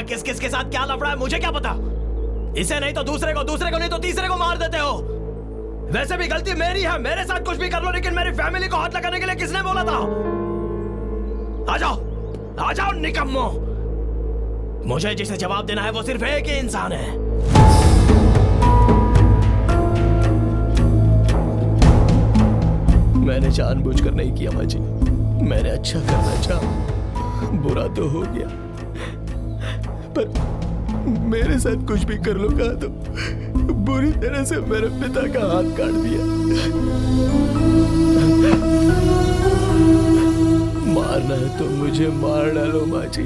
किस किस के साथ क्या लफड़ा है मुझे क्या पता। इसे नहीं तो दूसरे को नहीं तो तीसरे को मार देते हो। वैसे भी गलती मेरी है, मेरे साथ कुछ भी कर लो, लेकिन मेरी फैमिली को हाथ लगाने के लिए किसने बोला था? आ जाओ निकम्मो। मुझे जिसे जवाब देना है वो सिर्फ एक ही इंसान है। मैंने जानबूझकर नहीं किया माँ जी, मैंने अच्छा करना चाहा, बुरा तो हो गया, पर मेरे साथ कुछ भी कर लो कहा तो बुरी तरह से मेरे पिता का हाथ काट दिया। मारना है तो मुझे मार डालो माँ जी,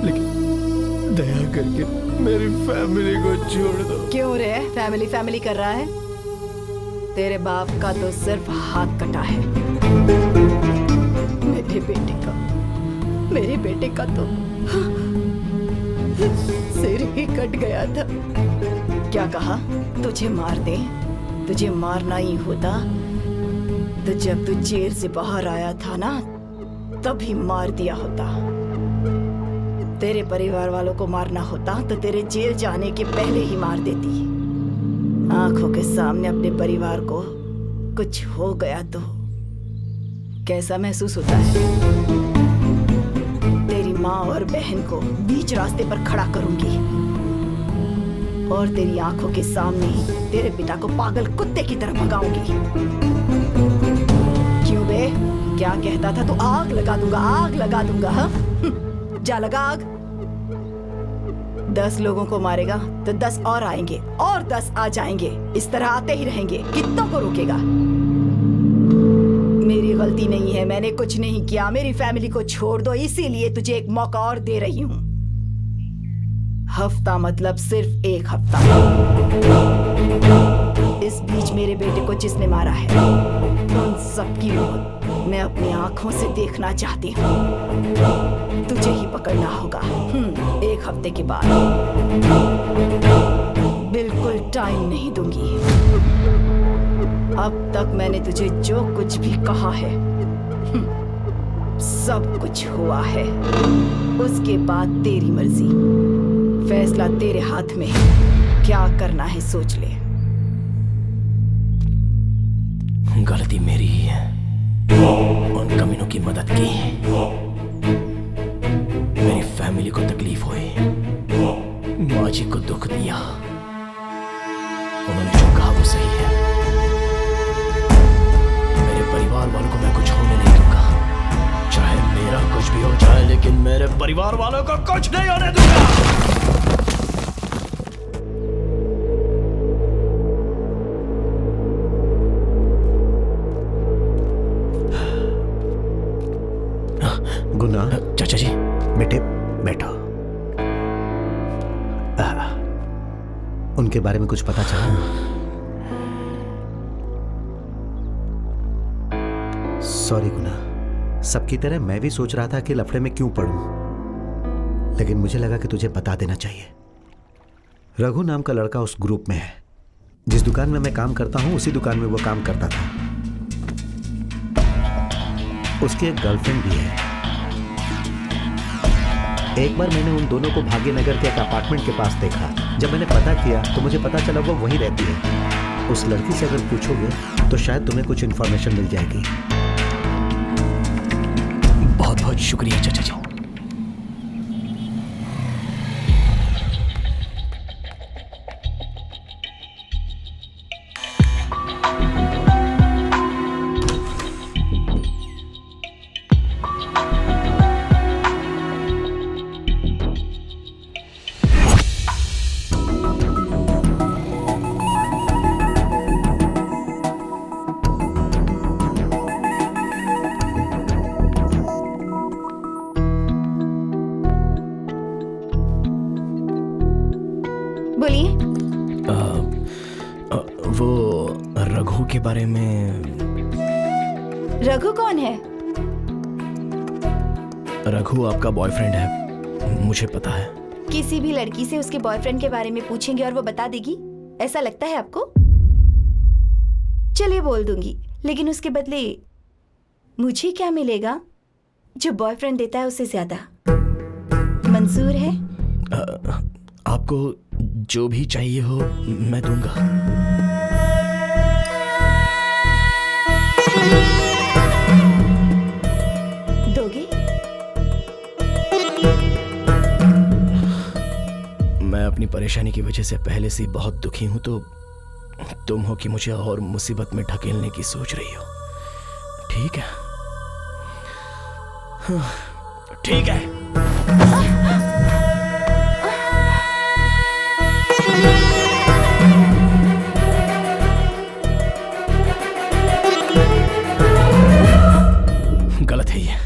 लेकिन दया करके मेरी फैमिली को छोड़ दो। क्यों रे फैमिली कर रहा है? तेरे बाप का तो सिर्फ हाथ कटा है, मेरे बेटे का तो सिर ही कट गया था। क्या कहा? तुझे मार दे? तुझे मारना ही होता तो जब तू जेल से बाहर आया था ना तभी मार दिया होता। तेरे परिवार वालों को मारना होता तो तेरे जेल जाने के पहले ही मार देती। आंखों के सामने अपने परिवार को कुछ हो गया तो कैसा महसूस होता है? तेरी माँ और बहन को बीच रास्ते पर खड़ा करूंगी और तेरी आंखों के सामने ही तेरे पिता को पागल कुत्ते की तरह भगाऊंगी। क्यों बे? क्या कहता था तू? आग लगा दूंगा हाँ? जा लगा आग। 10 लोगों को मारेगा तो 10 और आएंगे और 10 आ जाएंगे, इस तरह आते ही रहेंगे। कितनों को रोकेगा? मेरी गलती नहीं है, मैंने कुछ नहीं किया। मेरी फैमिली को छोड़ दो, इसीलिए तुझे एक मौका और दे रही हूँ। हफ्ता मतलब सिर्फ 1 हफ्ता। इस बीच मेरे बेटे को जिसने मारा है उन सबकी मौत मैं अपनी आंखों से देखना चाहती हूँ। तुझे ही पकड़ना होगा 1 हफ्ते के बाद। बिल्कुल टाइम नहीं दूंगी। अब तक मैंने तुझे जो कुछ भी कहा है सब कुछ हुआ है। उसके बाद तेरी मर्जी, फैसला तेरे हाथ में है। क्या करना है सोच ले। गलती मेरी ही है, उन कमीनों की मदद की, मेरी फैमिली को तकलीफ हुई, माँ जी को दुख दिया। उन्होंने जो कहा वो सही है। मेरे परिवार वालों को मैं कुछ होने नहीं दूंगा, चाहे मेरा कुछ भी हो जाए, लेकिन मेरे परिवार वालों को कुछ नहीं होने दूंगा। गुना, चाचा जी। बेटे बैठो। उनके बारे में कुछ पता चला? सॉरी गुना, सबकी तरह मैं भी सोच रहा था कि लफड़े में क्यों पड़ूं, लेकिन मुझे लगा कि तुझे बता देना चाहिए। रघु नाम का लड़का उस ग्रुप में है। जिस दुकान में मैं काम करता हूं उसी दुकान में वो काम करता था। उसकी एक गर्लफ्रेंड भी है। एक बार मैंने उन दोनों को भाग्यनगर के एक अपार्टमेंट के पास देखा। जब मैंने पता किया तो मुझे पता चला वो वहीं रहती है। उस लड़की से अगर पूछोगे तो शायद तुम्हें कुछ इन्फॉर्मेशन मिल जाएगी। बहुत बहुत शुक्रिया चाचा जी। रघु के बारे में। रघु कौन है? रघु आपका बॉयफ्रेंड है, मुझे पता है। किसी भी लड़की से उसके बॉयफ्रेंड के बारे में पूछेंगे और वो बता देगी, ऐसा लगता है आपको? चलिए बोल दूंगी, लेकिन उसके बदले मुझे क्या मिलेगा जो बॉयफ्रेंड देता है उससे ज्यादा? मंजूर है? को जो भी चाहिए हो मैं दूंगा। दोगे? मैं अपनी परेशानी की वजह से पहले से बहुत दुखी हूं, तो तुम हो कि मुझे और मुसीबत में ढकेलने की सोच रही हो। ठीक है, ठीक है। गलत है ये।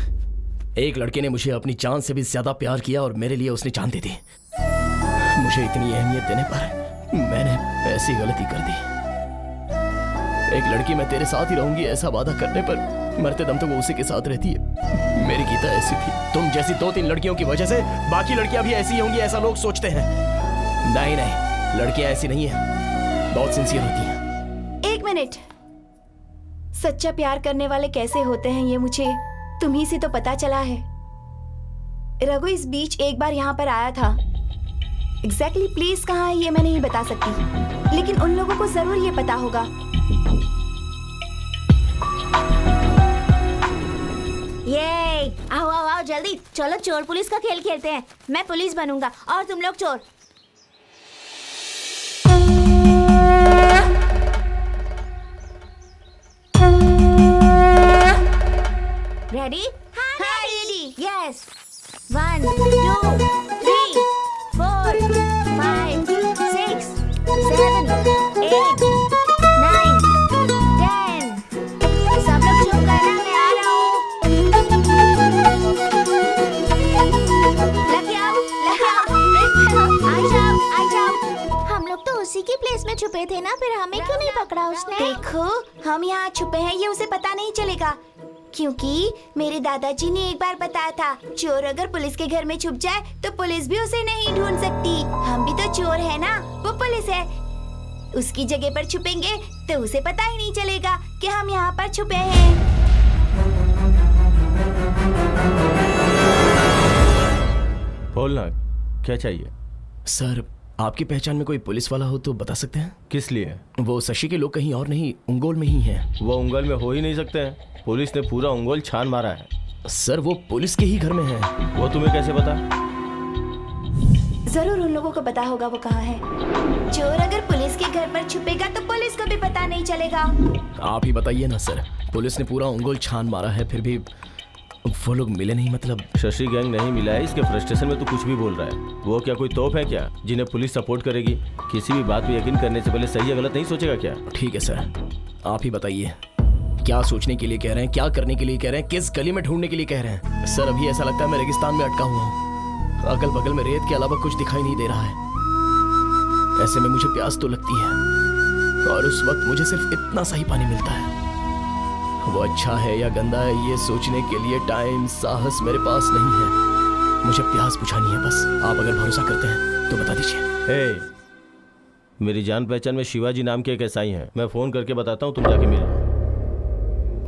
एक लड़के ने मुझे अपनी जान से भी ज्यादा प्यार किया और मेरे लिए उसने जान दे दी। मुझे इतनी अहमियत देने पर मैंने ऐसी गलती कर दी। एक लड़की मैं तेरे साथ ही रहूंगी ऐसा वादा करने पर मरते दम तक वो उसी के साथ रहती है। मेरी गीता ऐसी थी। तुम जैसी 2-3 लड़कियों की वजह से बाकी लड़कियां भी ऐसी होंगी ऐसा लोग सोचते हैं। नहीं नहीं, लड़कियां ऐसी नहीं है, बहुत सिंसियर होती हैं। एक मिनट, सच्चा प्यार करने वाले कैसे होते हैं ये मुझे तुम्ही से तो पता चला है। रघु इस बीच एक बार यहाँ पर आया था। एग्जैक्टली प्लेस कहाँ है ये मैं नहीं बता सकती, लेकिन उन लोगों को जरूर ये पता होगा। ये आओ आओ आओ जल्दी चलो, चोर पुलिस का खेल खेलते हैं। मैं पुलिस बनूंगा और तुम लोग चोर। रेडी? हाँ रेडी। यस। 1 2 3 4 5 6 7 8 9 10। सब लोग चुप करना, मैं आ रहा हूँ। लग जाओ, आ जाओ, आ जाओ। हम लोग तो उसी की प्लेस में छुपे थे ना, फिर हमें क्यों नहीं पकड़ा उसने? देखो हम यहाँ छुपे हैं ये उसे पता नहीं चलेगा, क्योंकि मेरे दादाजी ने एक बार बताया था चोर अगर पुलिस के घर में छुप जाए तो पुलिस भी उसे नहीं ढूंढ सकती। हम भी तो चोर है ना, वो पुलिस है। उसकी जगह पर छुपेंगे तो उसे पता ही नहीं चलेगा कि हम यहाँ पर छुपे हैं। बोलना, क्या चाहिए? सर, आपकी पहचान में कोई पुलिस वाला हो तो बता सकते हैं? किस लिए? वो शशि के लोग कहीं और नहीं, उंगोल में ही हैं। वो उंगल में हो ही नहीं सकते हैं। पुलिस ने पूरा उंगोल छान मारा है। सर, वो पुलिस के ही घर में है। वो तुम्हें कैसे पता? जरूर उन लोगों को पता होगा वो कहाँ है। चोर अगर पुलिस के घर पर छुपेगा तो पुलिस को भी पता नहीं चलेगा। आप ही बताइए ना सर, पुलिस ने पूरा उंगल छान मारा है फिर भी वो लोग मिले नहीं। मतलब शशि गैंग नहीं मिला है, इसके फ्रस्ट्रेशन में तो कुछ भी बोल रहा है। वो क्या कोई तोप है क्या जिन्हें पुलिस सपोर्ट करेगी? किसी भी बात पे यकीन करने से पहले सही या गलत नहीं सोचेगा क्या? ठीक है सर, आप ही बताइए, क्या सोचने के लिए कह रहे हैं, क्या करने के लिए कह रहे हैं, किस गली में ढूंढने के लिए कह रहे हैं? सर, अभी ऐसा लगता है मैं रेगिस्तान में अटका हुआ हूँ। अगल बगल में रेत के अलावा कुछ दिखाई नहीं दे रहा है। ऐसे में मुझे प्यास तो लगती है और उस वक्त मुझे सिर्फ इतना सा ही पानी मिलता है। वो अच्छा है या गंदा है ये सोचने के लिए टाइम, साहस मेरे पास नहीं है। मुझे प्यास बुझानी है बस। आप अगर भरोसा करते हैं तो बता दीजिए। मेरी जान पहचान में शिवाजी नाम के एक एसआई हैं। मैं फोन करके बताता हूँ, तुम जाके मिलो।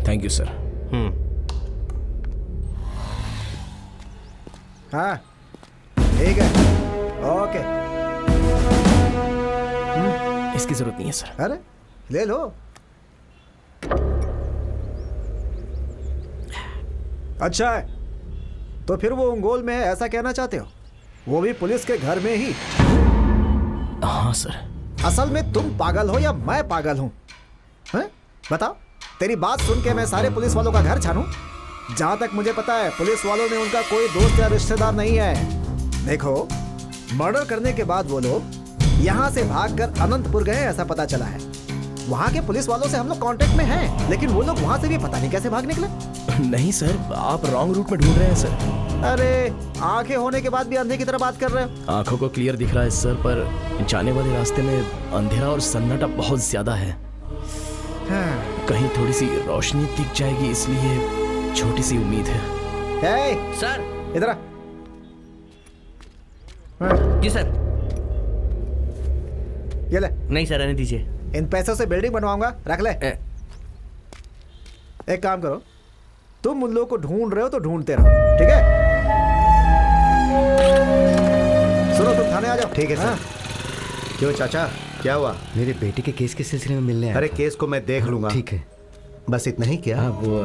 Thank you sir. हाँ ठीक है, ओके। इसकी जरूरत नहीं है सर। अरे ले लो। अच्छा है, तो फिर वो उंगोल में है ऐसा कहना चाहते हो? वो भी पुलिस के घर में ही? हाँ सर। असल में तुम पागल हो या मैं पागल हूँ? बताओ, तेरी बात सुन के मैं सारे पुलिस वालों का घर छानूं? जहां तक मुझे पता है पुलिस वालों में उनका कोई दोस्त या रिश्तेदार नहीं है। देखो, मर्डर करने के बाद वो लोग यहाँ से भागकर अनंतपुर गए ऐसा पता चला है। वहाँ के पुलिस वालों से हम लोग कांटेक्ट में हैं, लेकिन वो लोग वहाँ से भी पता नहीं कैसे भाग निकले। नहीं सर, आप रॉन्ग रूट में ढूंढ रहे हैं सर। अरे आंखें होने के बाद भी अंधे की तरह बात कर रहे हो। आंखों को क्लियर दिख रहा है सर, पर जाने वाले रास्ते में अंधेरा और सन्नाटा बहुत ज्यादा है। कहीं थोड़ी सी रोशनी दिख जाएगी, इसलिए छोटी सी उम्मीद है। सर इधर आ। जी सर। ये ले। नहीं सर, रहने दीजिए। इन पैसों से बिल्डिंग बनवाऊंगा, रख ले। एक काम करो, तुम उन लोगों को ढूंढ रहे हो तो ढूंढते रहो, ठीक है? सुनो तुम थाने आ जाओ। ठीक है सर। क्यों चाचा, क्या हुआ? मेरे बेटे के केस के सिलसिले में मिलने आया अरे था। केस को मैं देख लूंगा। ठीक है। बस इतना ही क्या? हाँ वो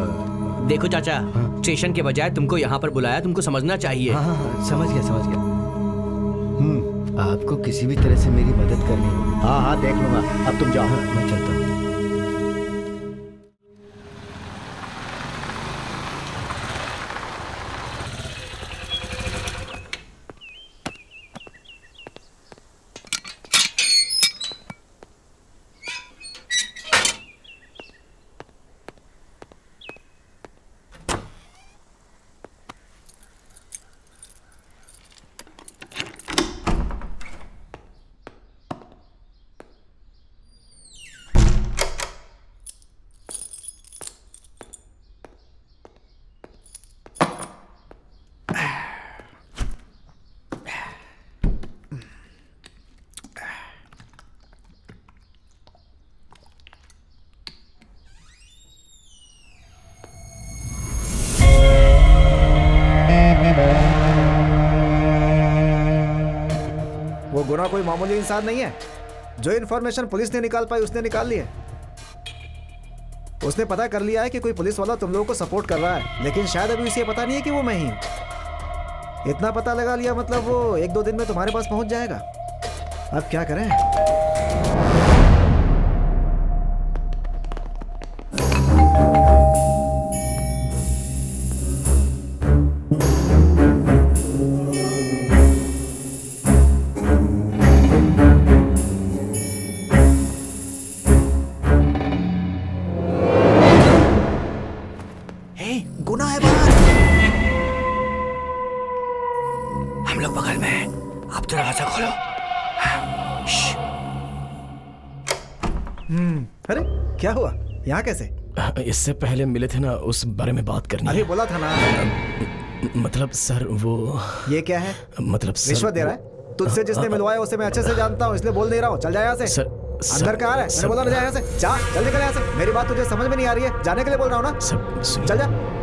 देखो चाचा, स्टेशन के बजाय तुमको यहाँ पर बुलाया, तुमको समझना चाहिए। हाँ हाँ हाँ, समझ गया समझ गया। आपको किसी भी तरह से मेरी मदद करनी होगी। हाँ हाँ देख लूंगा, अब तुम जाओ। हाँ, मैं चलता हूँ। वो गुना कोई मामूली इंसान नहीं है। जो इन्फॉर्मेशन पुलिस ने निकाल पाई उसने निकाल ली है। उसने पता कर लिया है कि कोई पुलिस वाला तुम लोगों को सपोर्ट कर रहा है, लेकिन शायद अभी उसे पता नहीं है कि वो मैं ही हूं। इतना पता लगा लिया मतलब वो 1-2 दिन में तुम्हारे पास पहुंच जाएगा। अब क्या करें? गुना है बाहर। हम लोग बगल में हैं। आप दरवाजा खोलो। अरे क्या हुआ? यहाँ कैसे? इससे पहले मिले थे ना, उस बारे में बात करनी अरे है। बोला था ना। मतलब सर वो ये क्या है? मतलब सर रिश्वत दे रहा है? तुझसे जिसने मिलवाया उसे मैं अच्छे से जानता हूँ, इसलिए बोल नहीं रहा हूँ। चल जाए यहाँ से। सर अंदर कहाँ है? मैंने बोला ना, जा यहाँ से। जा जल्दी निकल यहाँ से। मेरी बात तुझे समझ में नहीं आ रही है? जाने के लिए बोल रहा हूँ ना। सब सुनिए। चल जा।